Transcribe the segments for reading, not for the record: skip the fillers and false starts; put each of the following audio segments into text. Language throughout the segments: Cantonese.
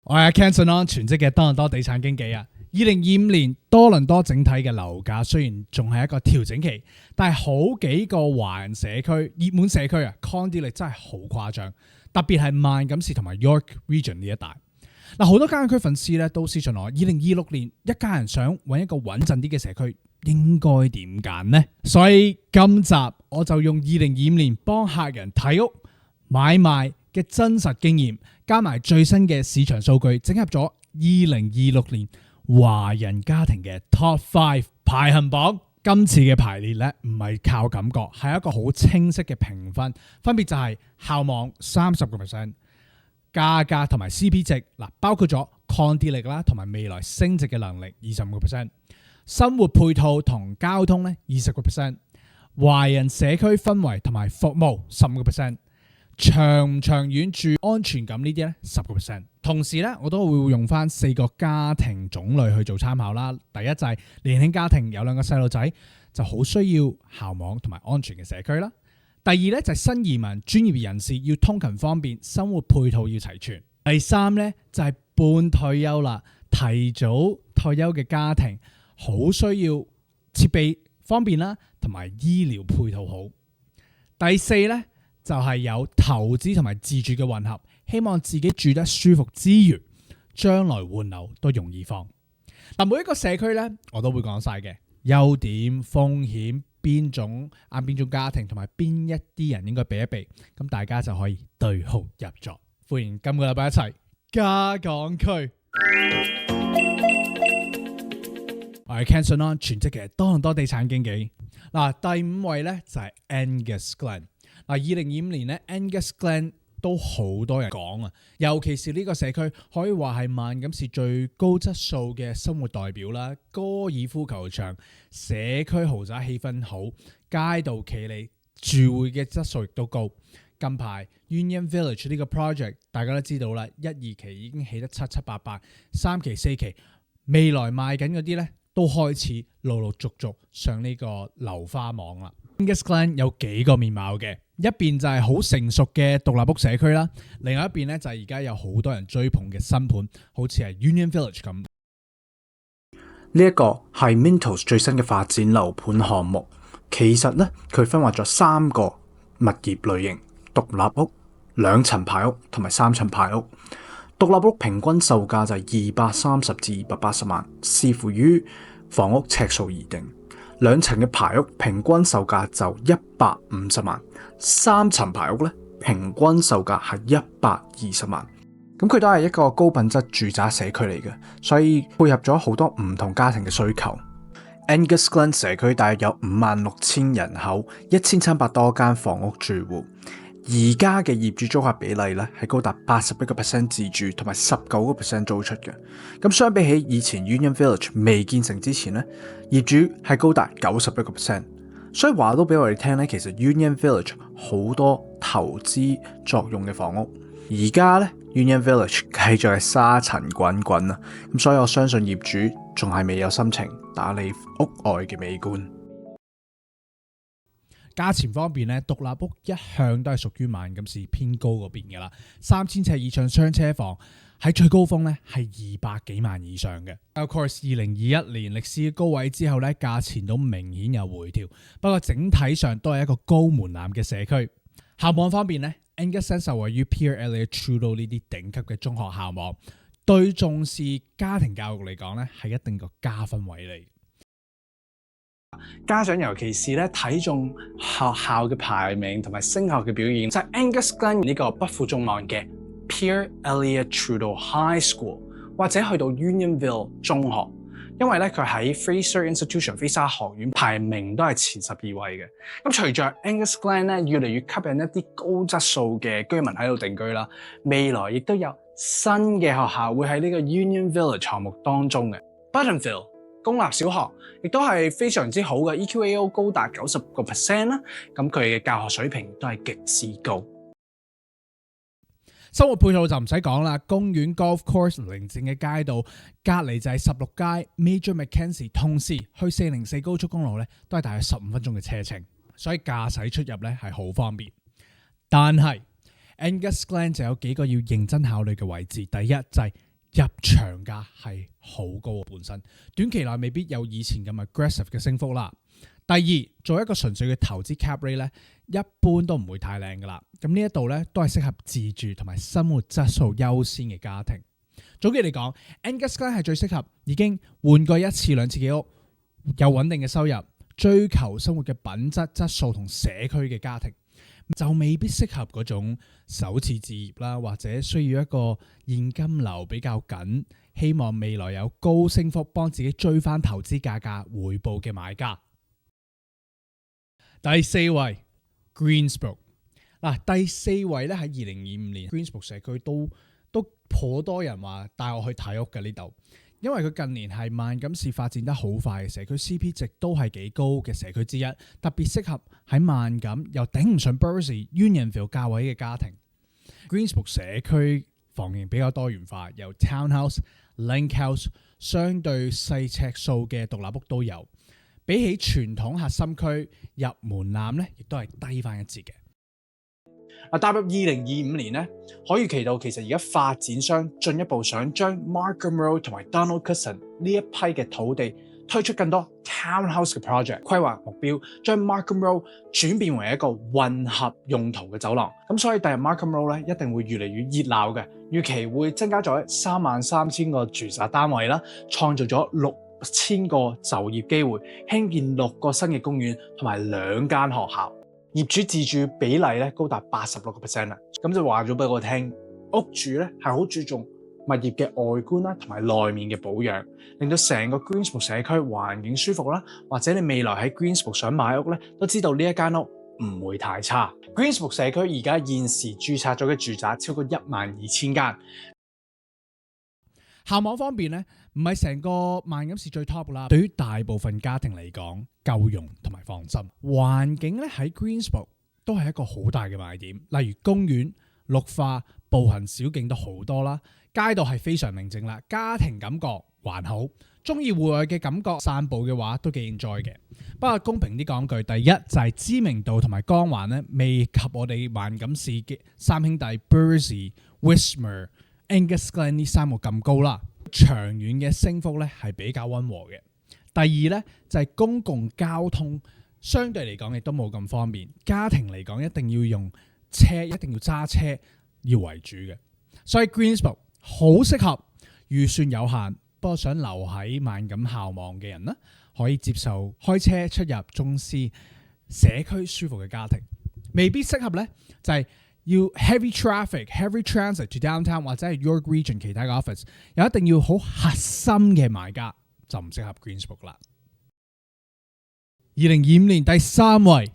我係 Ken Sir，全職嘅多倫多地產經紀啊。2025年多倫多整體嘅樓價雖然仲係一個調整期，但係好幾個華人社區、熱門社區啊 ，con 啲力真係好誇張，特別係萬錦市同埋 York Region 呢一帶。嗱，好多家區粉絲咧都私信我，2026年一家人想揾一個穩陣啲嘅社區，應該點揀呢？所以今集我就用2025年幫客人睇屋買賣嘅真實經驗，加埋最新嘅市場數據，整合咗2026年華人家庭嘅 Top 5排行榜。今次嘅排列咧唔係靠感覺，係一個好清晰嘅評分，分別就係校網30%。價格同埋 CP 值嗱，包括咗抗跌力啦，同埋未來升值嘅能力25%，生活配套同交通咧20%，華人社區氛圍同埋服務15%，長唔長遠住安全感呢啲咧10%。同時咧，我都會用翻4個家庭種類去做參考啦。第一就係年輕家庭有2個細路仔，就好需要校網同埋安全嘅社區啦。第二咧就係新移民專業人士要通勤方便，生活配套要齊全。第三咧就係半退休啦，提早退休嘅家庭好需要設備方便啦，同埋醫療配套好。第四咧就係有投資同埋自住嘅混合，希望自己住得舒服之餘，將來換樓都容易放。嗱，每一個社區咧我都會講晒嘅優點、風險。邊種啱邊種家庭同埋邊一啲人應該避一避，咁大家就可以對號入座。歡迎今個禮拜一齊加港區。我係 Ken Sir，全職嘅多倫多地產經紀。嗱，第5位咧就係 Angus Glen。嗱，2025年咧 Angus Glen都好多人講啊，尤其是呢個社區可以話係萬錦市最高質素嘅生活代表啦。高爾夫球場、社區豪宅氣氛好，街道企理，住戶嘅質素亦都高。近排 Union Village 呢個 project 大家都知道啦，1、2期已經起得七七八八，3期、4期未來賣緊嗰啲咧都開始陸陸續續上呢個樓花網啦。Angus Glen 有幾個面貌嘅。一邊就係好成熟嘅獨立屋社區啦，另外一邊咧就係而家有好多人追捧嘅新盤，好似係 Union Village 咁。呢一個係 Mintos 最新嘅發展樓盤項目。其實咧，佢分劃咗3個物業類型：獨立屋、2層排屋同埋3層排屋。獨立屋平均售價就係230至280萬，視乎於房屋尺數而定。2層嘅排屋平均售價就150萬，3層排屋咧平均售價係120萬。咁佢都係一個高品質住宅社區嚟嘅，所以配合咗好多唔同家庭嘅需求。Angus Glen 社區大約有56000人口，1300多間房屋住戶。而家嘅業主租客比例咧係高達81% 自住同埋19% 租出嘅。咁相比起以前 Union Village 未建成之前咧，業主係高達91%。所以話都俾我哋聽咧，其實 Union Village 好多投資作用嘅房屋。而家咧 Union Village 繼續係沙塵滾滾啊！咁所以我相信業主仲係未有心情打理屋外嘅美觀。價錢方面咧，獨立屋一向都係屬於萬錦市偏高嗰邊嘅啦，3000尺以上雙車房喺最高峰咧係200幾萬以上嘅。Of course， 2021年歷史嘅高位之後咧，價錢都明顯有回調，不過整體上都係一個高門檻嘅社區。校網方面咧 ，Angus Glen 受惠於 Pierre Elliott Trudeau 呢啲頂級嘅中學校網，對重視家庭教育嚟講咧係一定個加分位嚟。家長尤其是咧睇重學校嘅排名同埋升學嘅表現，就係 Angus Glen 呢個不負眾望嘅 Pierre Elliott Trudeau High School， 或者去到 Unionville 中學，因為咧佢喺 Fraser Institution 菲沙學院排名都係前12位嘅。咁隨着 Angus Glen 咧越嚟越吸引一啲高質素嘅居民喺度定居啦，未來亦都有新嘅學校會喺呢個 Union Village 項目當中嘅 Buttonville公立小學亦都係非常之好嘅 ，EQAO 高達90%啦。咁佢嘅教學水平都係極之高。生活配套就唔使講啦，公園 golf course 寧靜嘅街道，隔離就係16街 Major Mackenzie， 同時去404高速公路咧都係大約15分鐘嘅車程，所以駕駛出入咧係好方便。但係 Angus Glen 就有幾個要認真考慮嘅位置，第一就係入場價係好高本身，短期內未必有以前咁 aggressive 嘅升幅啦。第二，做一個純粹嘅投資 cap rate 咧，一般都唔會太靚噶啦。咁呢一度咧都係適合自住同埋生活質素優先嘅家庭。總結嚟講 Angus Glen 係最適合已經換過一次兩次嘅屋，有穩定嘅收入，追求生活嘅品質、質素同社區嘅家庭，就未必適合嗰種首次置業啦，或者需要一個現金流比較緊，希望未來有高升幅幫自己追翻投資價格回報嘅買家。第四位 Greensbrook 嗱，第四位咧喺2025年 Greensbrook 社區都頗多人話帶我去睇屋嘅呢度，因為佢近年係萬錦市發展得好快嘅社區 ，CP 值都係幾高嘅社區之一，特別適合喺萬錦又頂唔上 Bursey、Unionville 價位嘅家庭。Greensbrook 社區房型比較多元化，由 townhouse、link house 相對細尺數嘅獨立屋都有。比起傳統核心區，入門檻咧亦都係低翻一截嘅。踏入2025年咧，可以期待其實而家發展商進一步想將 Markham Road 同埋 Donald Curzon 呢一批嘅土地推出更多 townhouse 嘅 project， 規劃目標將 Markham Road 轉變為一個混合用途嘅走廊。咁所以第日 Markham Road 咧一定會越嚟越熱鬧嘅，預期會增加咗33000個住宅單位啦，創造咗6000個就業機會，興建6個新嘅公園同埋2間學校。業主自住比例咧高達86%啦，咁就話咗俾我聽，屋主咧係好注重物業嘅外觀啦，同埋內面嘅保養，令到成個 Greensbrook 社區環境舒服啦。或者你未來喺 Greensbrook 想買屋咧，都知道呢一間屋唔會太差。Greensbrook 社區而家現時註冊咗嘅住宅超過12000間。校網方面咧，唔係成個萬錦市最 top 啦。對於大部分家庭嚟講，夠用同埋放心。環境咧喺 Greensbrook 都係一個好大嘅賣點，例如公園、綠化、步行小徑都好多啦。街道係非常寧靜啦，家庭感覺還好。中意戶外嘅感覺，散步嘅話都幾 enjoy 嘅。不過公平啲講句，第一就係知名度同埋光環咧，未及我哋萬錦市嘅三兄弟 Bursey、Wismer、Angus Glen 呢3個咁高啦，長遠嘅升幅咧係比較溫和嘅。第二咧就係公共交通相對嚟講亦都冇咁方便，家庭嚟講一定要用車，一定要揸車要為主嘅。所以 Greensbrook 好適合預算有限，不過想留喺萬錦校網嘅人啦，可以接受開車出入中師社區舒服嘅家庭。未必適合咧就係要 heavy traffic、heavy transit to downtown 或者係 York Region 其他嘅 office， 又一定要好核心嘅買家就唔適合 Greensbrook 啦。2025年第3位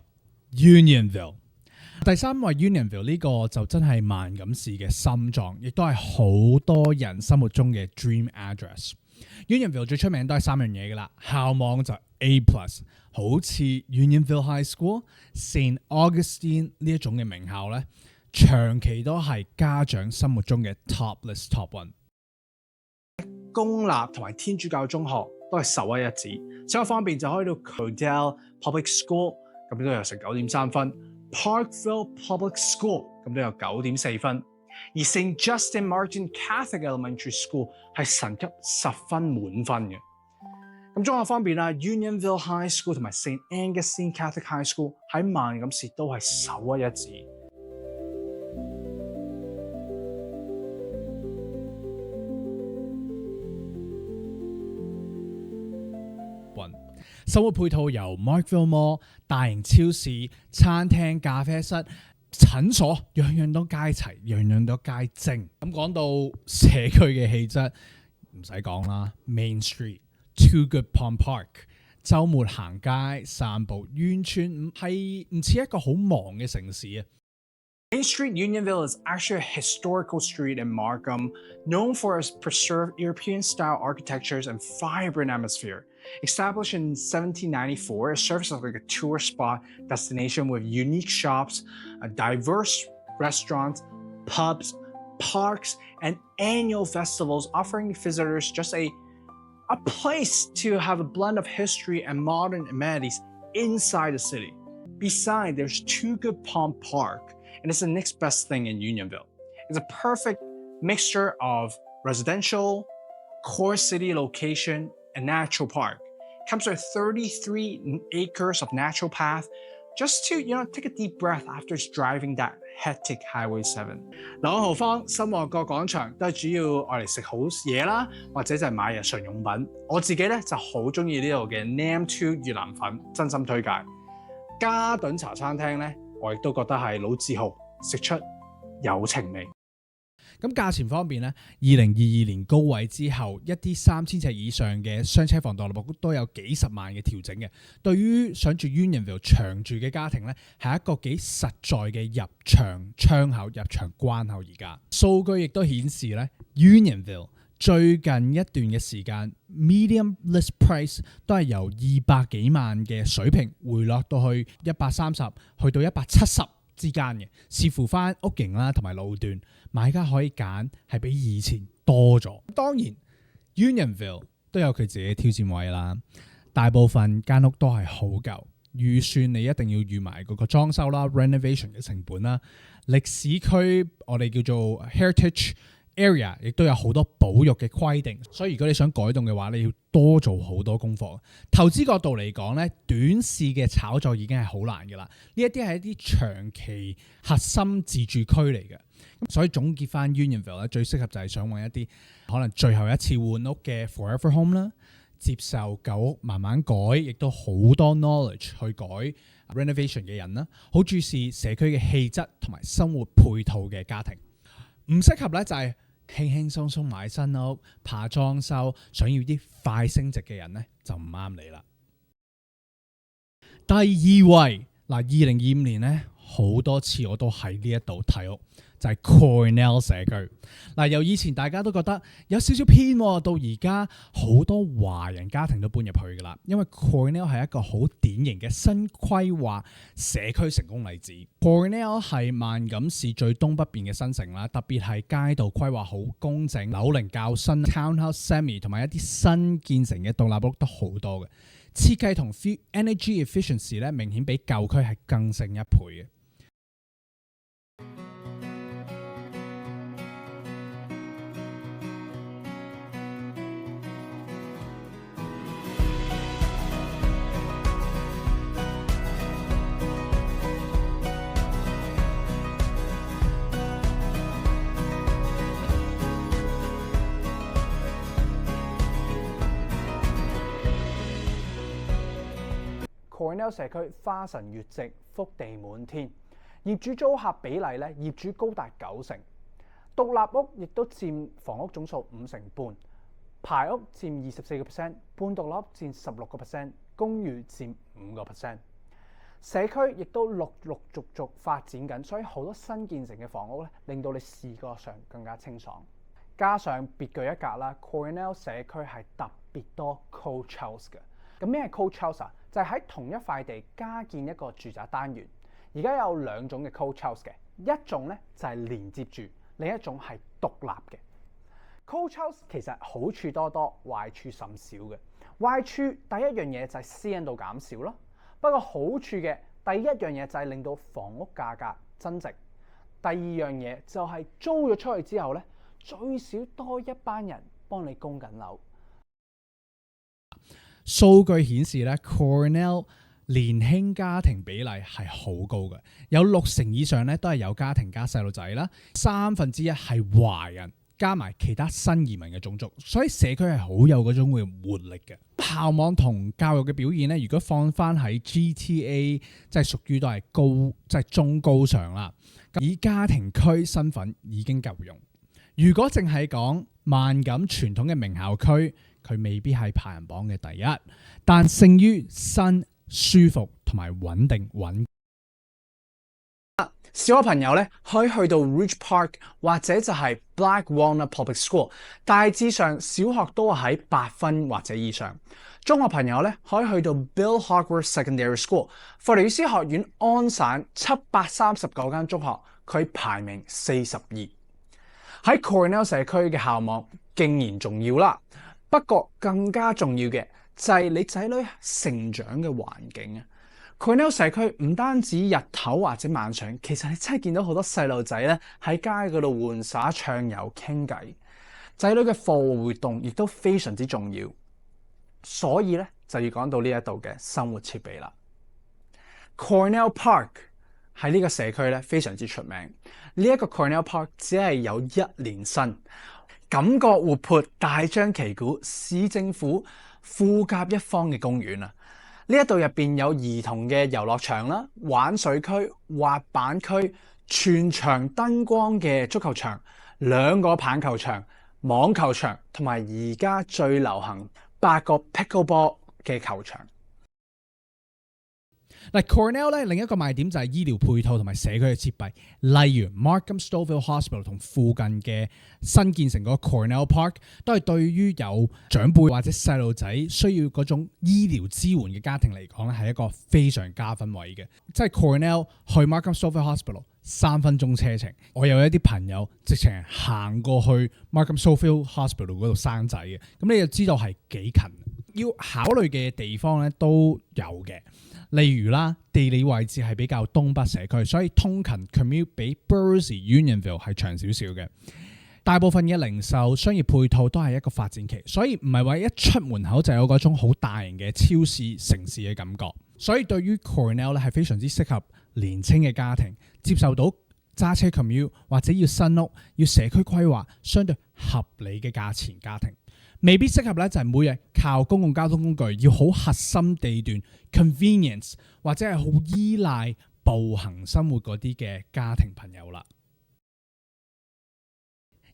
Unionville， 第3位 Unionville 呢個就真係萬錦市嘅心臟，亦都係好多人心目中嘅 dream address。Unionville 最出名都係3樣嘢噶啦，校網就 A+， 好似 Unionville High School、St. Augustine 呢一種嘅名校咧，長期都係家長心目中嘅 top list top one。公立同埋天主教中學都係首屈一指，所以方便就可以到 Codell Public School， 咁都有成9.3分 ，Parkville Public School 咁都有9.4分，而 St. Justin Martin Catholic Elementary School 係神級10分滿分嘅。咁中學方面啦 ，Unionville High School 同埋 St. Augustine Catholic High School 喺萬錦市都係首屈一指。生活配套由 Markville Mall、大型超市、餐廳、咖啡室、診所，樣樣都佳齊，樣樣都佳精。咁講到社區嘅氣質，唔使講啦 ，Main Street、Too Good Pond Park， 週末行街散步，完全係唔似一個好忙嘅城市啊。Main Street Unionville is actually a historical street in Markham, known for its preserved European-style architectures and vibrant atmosphere. Established in 1794, it serves as like a tourist spot destination with unique shops, a diverse restaurants, pubs, parks, and annual festivals, offering visitors just a place to have a blend of history and modern amenities inside the city. Besides, there's Too Good Pond Park, and it's the next best thing in Unionville. It's a perfect mixture of residential, core city location, and natural park. Comes with 33 acres of natural path just to take a deep breath after driving that hectic Highway 7。朗豪坊、新旺角廣場都係主要愛嚟食好嘢啦，或者就係買日常用品。我自己咧就好中意呢度嘅 Nam 2越南粉，真心推介。嘉頓茶餐廳咧，我亦都覺得係老字號，食出有情味。咁價錢方面咧，2022年高位之後，一啲3000尺以上嘅雙車房獨立屋都有幾十萬嘅調整嘅。對於想住 Unionville 長住嘅家庭咧，係一個幾實在嘅入場窗口、入場關口。而家數據亦都顯示咧 ，Unionville 最近一段嘅時間 medium list price 都係由200幾萬嘅水平回落到去130，去到170。之間嘅，視乎翻屋型啦同埋路段，買家可以揀係比以前多咗。當然 Unionville 都有佢自己嘅挑戰位啦，大部分間屋都係好舊，預算你一定要預埋嗰個裝修啦、renovation 嘅成本啦。歷史區我哋叫做 heritage area， 亦都有好多保育嘅規定，所以如果你想改動嘅話，你要多做好多功課。投資角度嚟講咧，短視嘅炒作已經係好難嘅啦。呢一啲係一啲長期核心自住區嚟嘅，所以總結翻 Unionville 咧，最適合就係想揾一啲可能最後一次換屋嘅 forever home 啦，接受舊屋慢慢改，亦都好多 knowledge 去改 renovation 嘅人啦，好注視社區嘅氣質同埋生活配套嘅家庭。唔適合咧就係輕輕鬆鬆買新屋，怕裝修，想要啲快升值嘅人咧就唔啱你啦。第二位嗱，2025年咧好多次我都喺呢一度睇屋，就係 Cornell 社區。嗱，由以前大家都覺得有少少偏，到而家好多華人家庭都搬入去噶啦，因為 Cornell 係一個好典型嘅新規劃社區成功例子。Cornell 係萬錦市最東北邊嘅新城啦，特別係街道規劃好工整，樓齡較新 townhouse semi 同埋一啲新建成嘅獨立屋都好多嘅，設計同 energy efficiency 咧明顯比舊區係更勝一倍嘅。Cornell 社區花神月值，福地滿天，業主租客比例咧，業主高達90%，獨立屋亦都佔房屋總數5成半，排屋佔24%，半獨立屋佔16%，公寓佔5%。社區亦都陸續發展緊，所以好多新建成嘅房屋咧，令到你視覺上更加清爽。加上別具一格啦 ，Cornell 社區係特別多 coach house 嘅。咁咩係 coach house 啊？就係喺同一塊地加建一個住宅單元。而家有兩種嘅 coach house 嘅，一種咧就係連接住，另一種係獨立嘅。coach house 其實好處多多，壞處甚少嘅。壞處第一樣嘢就係私隱度減少咯。不過好處嘅第一樣嘢就係令到房屋價格增值。第二樣嘢就係租咗出去之後咧，最少多一班人幫你供緊樓。數據顯示咧 ，Cornell 年輕家庭比例係好高嘅，有60%以上咧都係有家庭加細路仔啦，1/3係華人，加埋其他新移民嘅種族，所以社區係好有嗰種嘅活力嘅。校網同教育嘅表現咧，如果放翻喺 GTA， 即係屬於都係高，即係中高上啦。以家庭區身份已經夠用。如果淨係講萬錦傳統嘅名校區，佢未必係排行榜嘅第一，但勝於新、舒服同埋穩定穩。小學朋友咧可以去到 Ridge Park 或者就係 Black Walnut Public School， 大致上小學都係喺8分或者以上。中學朋友咧可以去到 Bill Hogwarts Secondary School， 霍利斯學院安省739間中學，佢排名42。喺 Cornell 社區嘅校網竟然重要啦，不過更加重要嘅就係你仔女成長嘅環境啊。Cornell 社區唔單止日頭或者晚上，其實你真係見到好多細路仔咧喺街嗰度玩耍、暢遊、傾偈。仔女嘅課外活動亦都非常之重要，所以咧就要講到呢一度嘅生活設備啦。Cornell Park 喺呢個社區咧非常之出名。呢一個 Cornell Park 只係有1年新，感覺活潑、大張旗鼓、市政府富甲一方嘅公園啊！呢一度入邊有兒童嘅遊樂場啦、玩水區、滑板區、全場燈光嘅足球場、2個棒球場、網球場同埋而家最流行8個 pickleball 嘅球場。嗱 Cornell 咧另一個賣點就係醫療配套同埋社區嘅設備，例如 Markham Stouffville Hospital 同附近嘅新建成嗰個 Cornell Park 都係對於有長輩或者細路仔需要嗰種醫療支援嘅家庭嚟講咧係一個非常加分位嘅。即係 Cornell 去 Markham Stouffville Hospital 3分鐘車程，我有一啲朋友直情行過去 Markham Stouffville Hospital 嗰度生仔嘅，咁你就知道係幾近。要考慮嘅地方咧都有嘅。例如啦，地理位置係比較東北社區，所以通勤 commute 比 Bursey、Unionville 係長少少嘅。大部分嘅零售、商業配套都係一個發展期，所以唔係話一出門口就有嗰種好大型嘅超市城市嘅感覺。所以對於 Cornell 咧係非常之適合年輕嘅家庭，接受到揸車 commute 或者要新屋、要社區規劃相對合理嘅價錢家庭。未必適合咧，就係每日靠公共交通工具，要好核心地段 convenience 或者係好依賴步行生活嗰啲嘅家庭朋友啦。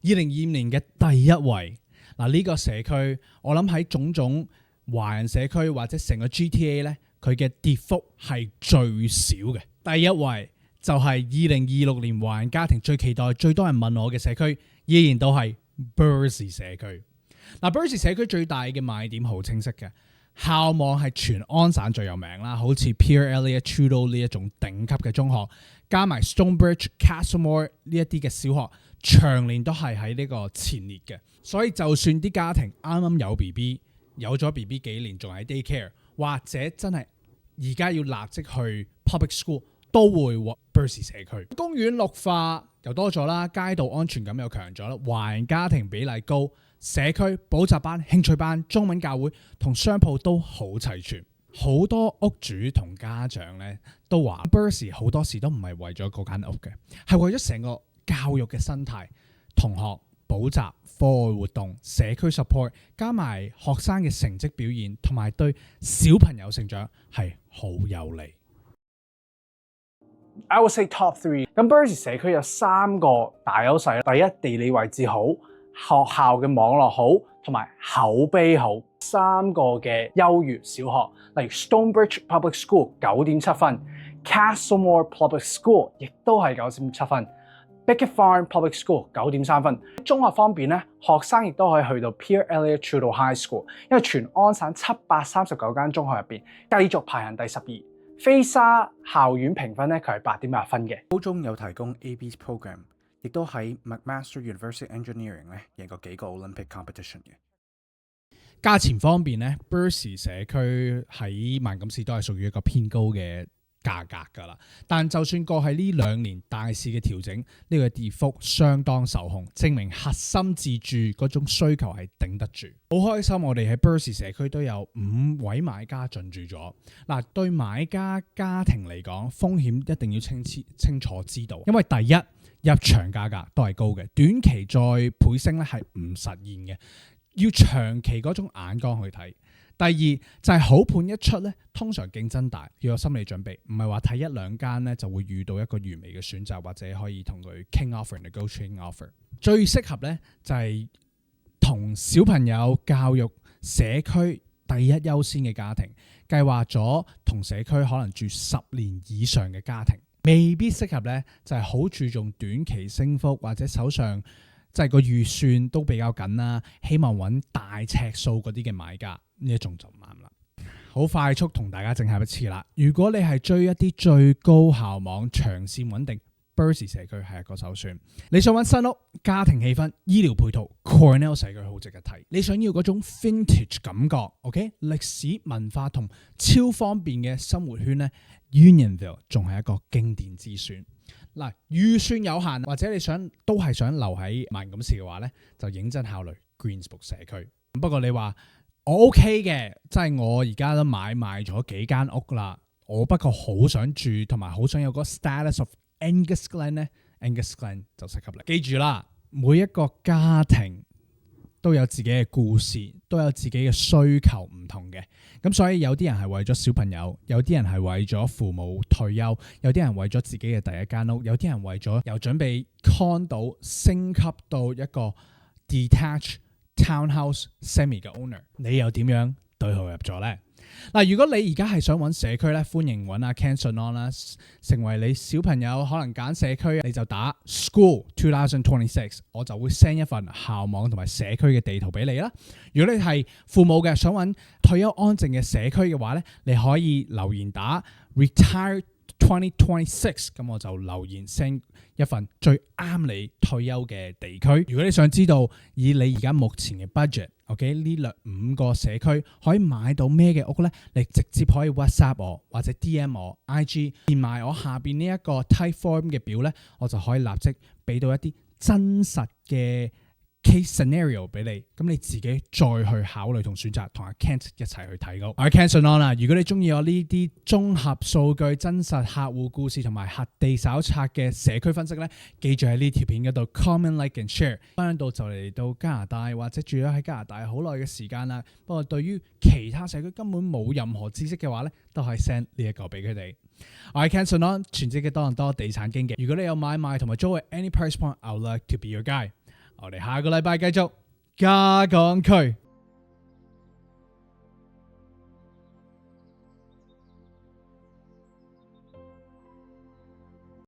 2025年嘅第一位，嗱呢個社區，我諗喺種種華人社區或者成個 GTA 咧，佢嘅跌幅係最少嘅。第一位就係2026年華人家庭最期待、最多人問我嘅社區，依然都係 Bursey 社區。嗱 Bursey 社區最大嘅賣點好清晰嘅，校網係全安省最有名啦，好似 Pierre Elliott Trudeau 呢一種頂級嘅中學，加埋 Stonebridge、Castlemore 呢一啲嘅小學，長年都係喺呢個前列嘅。所以就算啲家庭啱啱有 BB， 有咗 BB 幾年仲喺 daycare， 或者真係而家要立即去 public school， 都會獲 Bursey 社區。公園綠化又多咗啦，街道安全感又強咗啦，華人家庭比例高。社區補習班、興趣班、中文教會同商鋪都好齊全，好多屋主同家長咧都話 Bursey 好多時都唔係為咗嗰間屋嘅，係為咗成個教育嘅生態、同學補習、課外活動、社區 support， 加埋學生嘅成績表現同埋對小朋友成長係好有利。I would say top 3。咁 Bursey 社區有3個大優勢，第一，地理位置好。學校嘅網絡好，同埋口碑好，3個嘅優越小學，例如 Stonebridge Public School 9.7分 ，Castlemore Public School 亦都係9.7分 ，Bickett Farm Public School 9.3分。中學方面咧，學生亦都可以去到 Pierre Elliott Trudeau High School， 因為全安省739間中學入邊繼續排行第12。菲沙校園評分咧，佢係8.8分嘅。高中有提供 AB program。亦都喺 McMaster University Engineering 咧贏過幾個 Olympic competition 嘅。價錢方面咧 Bursey 社區喺萬錦市都係屬於一個偏高嘅價格㗎啦。但就算過喺呢2年大市嘅調整，呢個跌幅相當受控，證明核心自住嗰種需求係頂得住。好開心，我哋喺 Bursey 社區都有5位買家進駐咗。嗱，對買家家庭嚟講，風險一定要清楚知道，因為第一，入場價格都係高嘅，短期再倍升咧係唔實現嘅，要長期嗰種眼光去睇。第二就係好盤一出咧，通常競爭大，要有心理準備，唔係話睇1-2間咧就會遇到一個完美嘅選擇，或者可以同佢傾 offer、negotiate offer。最適合咧就係同小朋友教育社區第一優先嘅家庭，計劃咗同社區可能住10年以上嘅家庭。未必適合咧，就係好注重短期升幅，或者手上即係個預算都比較緊啦，希望揾大尺數嗰啲嘅買家，呢一種就唔啱啦。好快速同大家整合一次啦。如果你係追一啲最高校網、長線穩定， Bursey 社區係一個首選。你想揾新屋、家庭氣氛、醫療配套， Cornell 社區好值得睇。你想要嗰種 vintage 感覺 ，OK， 歷史文化同超方便嘅生活圈呢， Unionville 仲係一個經典之選。嗱，預算有限，或者你都係想留喺萬錦市嘅話咧，就認真考慮 Greensbrook 社區。不過你話我 OK 嘅，即係我而家都買賣咗幾間屋啦，我不過好想住同埋好想有個 status of Angus Glen 咧 ，Angus Glen 就適合你。記住啦，每一個家庭都有自己嘅故事，都有自己嘅需求唔同嘅，咁所以有啲人係為咗小朋友，有啲人係為咗父母退休，有啲人為咗自己嘅第一間屋，有啲人為咗由準備 condo 升級到一個 detached townhouse semi 嘅 owner， 你又點樣對號入座呢？嗱，如果你而家係想揾社區咧，歡迎揾阿 Ken Sun On 啦，成為你小朋友可能揀社區，你就打 School 2026，我就會 send 一份校網同埋社區嘅地圖俾你啦。如果你係父母嘅，想揾退休安靜嘅社區嘅話咧，你可以留言打 Retire 2026，咁我就留言 send 一份最啱你退休嘅地區。如果你想知道以你而家目前嘅 budget，OK 呢5個社區可以買到咩嘅屋呢？你直接可以 WhatsApp 我或者 DM 我 IG， 連埋我下邊呢一個 Type Form 嘅表呢，我就可以立即俾到一啲真實嘅 case scenario 俾你，咁你自己再去考慮同選擇，同阿 Kent 一齊去睇屋。我係 Ken Sun On 啦，如果你中意我呢啲綜合數據、真實客戶故事同埋核地手冊嘅社區分析呢，記住喺呢條片嗰度 comment like and share。分享到就嚟到加拿大或者住咗喺加拿大好耐嘅時間啦，不過對於其他社區根本冇任何知識嘅話呢，都可以 send 呢一個俾佢哋。我係 Ken Sun On，全職嘅多倫多地產經紀。如果你有買賣同埋租嘅 any price point，I would like to be your guy。我哋下個禮拜繼續加港區。